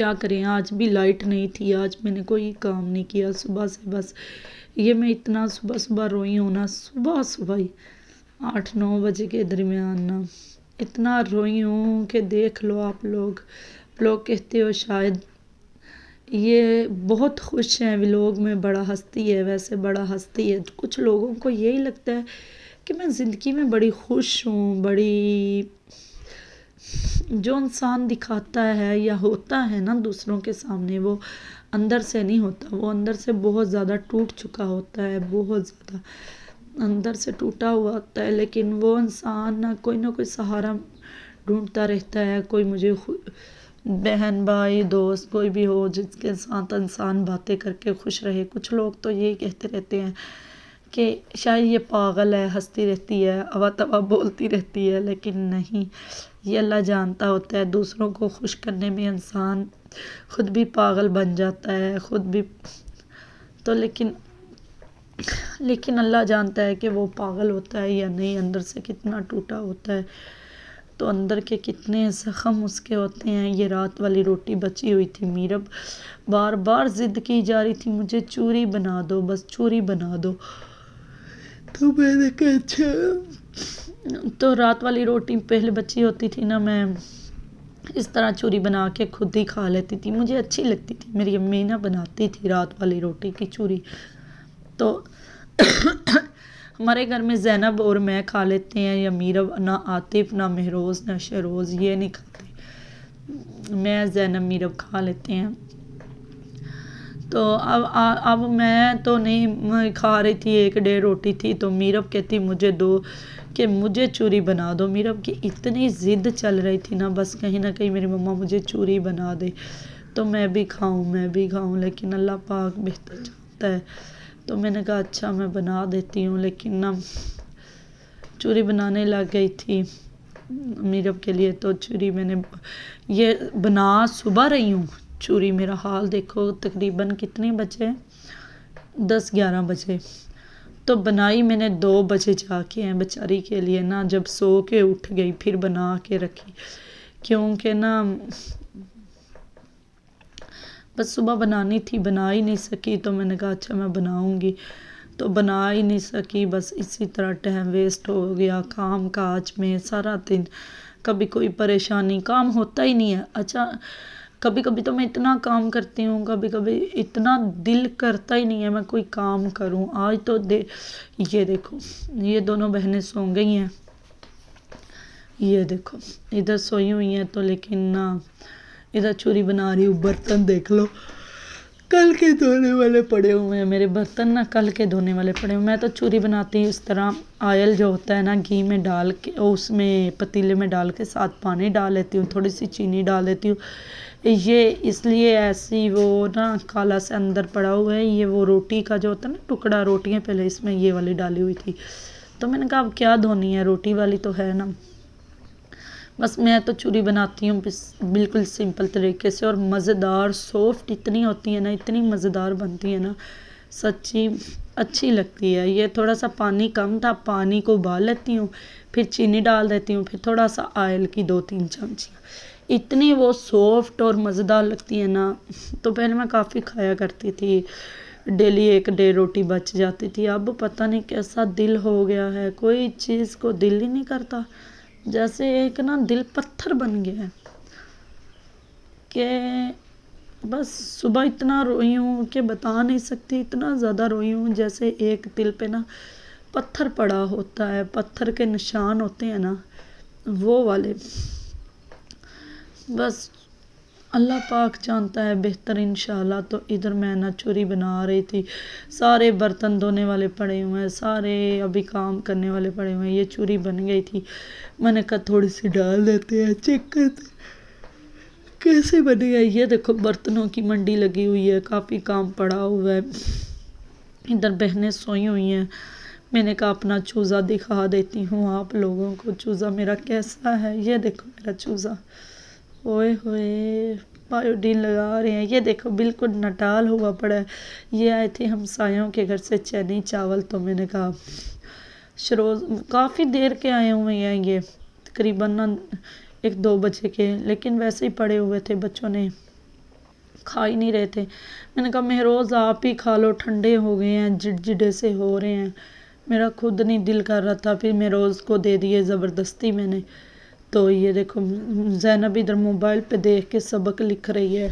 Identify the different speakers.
Speaker 1: کیا کریں، آج بھی لائٹ نہیں تھی، آج میں نے کوئی کام نہیں کیا صبح سے، بس یہ میں اتنا صبح صبح روئی ہوں نا، صبح صبح ہی 8-9 بجے کے درمیان نا اتنا روئی ہوں کہ دیکھ لو آپ لوگ کہتے ہو شاید یہ بہت خوش ہیں ولاگ میں، بڑا ہنستی ہے، ویسے بڑا ہنستی ہے، کچھ لوگوں کو یہی لگتا ہے کہ میں زندگی میں بڑی خوش ہوں، بڑی جو انسان دکھاتا ہے یا ہوتا ہے نا دوسروں کے سامنے، وہ اندر سے نہیں ہوتا، وہ اندر سے بہت زیادہ ٹوٹ چکا ہوتا ہے، بہت زیادہ اندر سے ٹوٹا ہوا ہوتا ہے، لیکن وہ انسان نہ کوئی سہارا ڈھونڈتا رہتا ہے، کوئی مجھے بہن بھائی دوست کوئی بھی ہو جس کے ساتھ انسان باتیں کر کے خوش رہے۔ کچھ لوگ تو یہی کہتے رہتے ہیں کہ شاید یہ پاگل ہے، ہنستی رہتی ہے، اوا توا بولتی رہتی ہے، لیکن نہیں، یہ اللہ جانتا ہوتا ہے، دوسروں کو خوش کرنے میں انسان خود بھی پاگل بن جاتا ہے، خود بھی تو لیکن اللہ جانتا ہے کہ وہ پاگل ہوتا ہے یا نہیں، اندر سے کتنا ٹوٹا ہوتا ہے، تو اندر کے کتنے زخم اس کے ہوتے ہیں۔ یہ رات والی روٹی بچی ہوئی تھی، میرب بار بار ضد کی جا رہی تھی مجھے چوری بنا دو، بس چوری بنا دو، تو میں نے کہا اچھا، تو رات والی روٹی پہلے بچی ہوتی تھی نا، میں اس طرح چوری بنا کے خود ہی کھا لیتی تھی، مجھے اچھی لگتی تھی، میری امی نا بناتی تھی رات والی روٹی کی چوری، تو ہمارے گھر میں زینب اور میں کھا لیتے ہیں، یا میرب، نہ عاطف نہ مہروز نہ شہروز یہ نہیں کھاتے، میں زینب میرب کھا لیتے ہیں۔ تو اب میں تو نہیں کھا رہی تھی، 1-1.5 روٹی تھی، تو میرب کہتی مجھے دو، کہ مجھے چوری بنا دو، میرب کی اتنی ضد چل رہی تھی نا، بس کہیں نہ کہیں میری مما مجھے چوری بنا دے تو میں بھی کھاؤں، لیکن اللہ پاک بہتر جانتا ہے، تو میں نے کہا اچھا میں بنا دیتی ہوں، لیکن نا چوری بنانے لگ گئی تھی میرب کے لیے، تو چوری میں نے یہ بنا صبح رہی ہوں چوری، میرا حال دیکھو تقریباً کتنے بجے، 10-11 بجے، تو بنائی میں نے 2 بجے جا کے ہیں بیچاری کے لیے نا، جب سو کے اٹھ گئی پھر بنا کے رکھی، کیونکہ نا بس صبح بنانی تھی، بنا ہی نہیں سکی، تو میں نے کہا اچھا میں بناؤں گی، تو بنا ہی نہیں سکی، بس اسی طرح ٹائم ویسٹ ہو گیا کام کاج میں سارا دن، کبھی کوئی پریشانی، کام ہوتا ہی نہیں ہے، اچھا کبھی کبھی تو میں اتنا کام کرتی ہوں، کبھی کبھی اتنا دل کرتا ہی نہیں ہے میں کوئی کام کروں، آج تو یہ دیکھو یہ دونوں بہنیں سو گئی ہیں، یہ دیکھو ادھر سوئی ہوئی ہیں، تو لیکن نا ادھر چوری بنا رہی ہوں، برتن دیکھ لو کل کے دھونے والے پڑے ہوئے ہیں، میرے برتن نا کل کے دھونے والے پڑے ہوئے ہیں، میں تو چوری بناتی ہوں اس طرح، آئل جو ہوتا ہے نا گھی میں ڈال کے، اس میں پتیلے میں ڈال کے ساتھ پانی ڈال لیتی ہوں، تھوڑی سی چینی ڈال دیتی ہوں، یہ اس لیے ایسی وہ نا کالا سے اندر پڑا ہوا ہے، یہ وہ روٹی کا جو ہوتا ہے نا ٹکڑا، روٹیاں پہلے اس میں یہ والی ڈالی ہوئی تھی، تو میں نے کہا اب کیا دھونی ہے، روٹی والی تو ہے نا، بس میں تو چوری بناتی ہوں بالکل سمپل طریقے سے، اور مزیدار سافٹ اتنی ہوتی ہے نا، اتنی مزیدار بنتی ہے نا، سچی اچھی لگتی ہے، یہ تھوڑا سا پانی کم تھا، پانی کو ابال لیتی ہوں، پھر چینی ڈال دیتی ہوں، پھر تھوڑا سا آئل کی 2-3 چمچیاں، اتنی وہ سافٹ اور مزیدار لگتی ہے نا، تو پہلے میں کافی کھایا کرتی تھی، ڈیلی 1-1.5 روٹی بچ جاتی تھی، اب پتہ نہیں کیسا دل ہو گیا ہے، کوئی چیز کو دل ہی نہیں کرتا، جیسے ایک نا دل پتھر بن گیا ہے، کہ بس صبح اتنا روئی ہوں کہ بتا نہیں سکتی، اتنا زیادہ روئی ہوں جیسے ایک دل پہ نا پتھر پڑا ہوتا ہے، پتھر کے نشان ہوتے ہیں نا وہ والے، بس اللہ پاک جانتا ہے بہتر انشاءاللہ۔ تو ادھر میں نا چوری بنا رہی تھی، سارے برتن دھونے والے پڑے ہوئے ہیں، سارے ابھی کام کرنے والے پڑے ہوئے ہیں، یہ چوری بن گئی تھی، میں نے کہا تھوڑی سی ڈال دیتے ہیں، چیک کرتے کیسے بنے گا، یہ دیکھو برتنوں کی منڈی لگی ہوئی ہے، کافی کام پڑا ہوا ہے، ادھر بہنیں سوئی ہوئی ہیں، میں نے کہا اپنا چوزا دکھا دیتی ہوں آپ لوگوں کو، چوزا میرا کیسا ہے، یہ دیکھو میرا چوزا، اوئے ہوئے بایوڈین لگا رہے ہیں، یہ دیکھو بالکل نٹال ہوا پڑا ہے، یہ آئے تھے ہمسایوں کے گھر سے چنے چاول، تو میں نے کہا شروز کافی دیر کے آئے ہوئے ہیں، یہ تقریباً 1-2 بجے کے، لیکن ویسے ہی پڑے ہوئے تھے بچوں نے کھا ہی نہیں رہے تھے. میں نے کہا مہروز آپ ہی کھا لو، ٹھنڈے ہو گئے ہیں، جڑے سے ہو رہے ہیں. میرا خود نہیں دل کر رہا تھا، پھر مہروز کو دے دیے زبردستی میں نے. تو یہ دیکھو زینب ادھر موبائل پہ دیکھ کے سبق لکھ رہی ہے.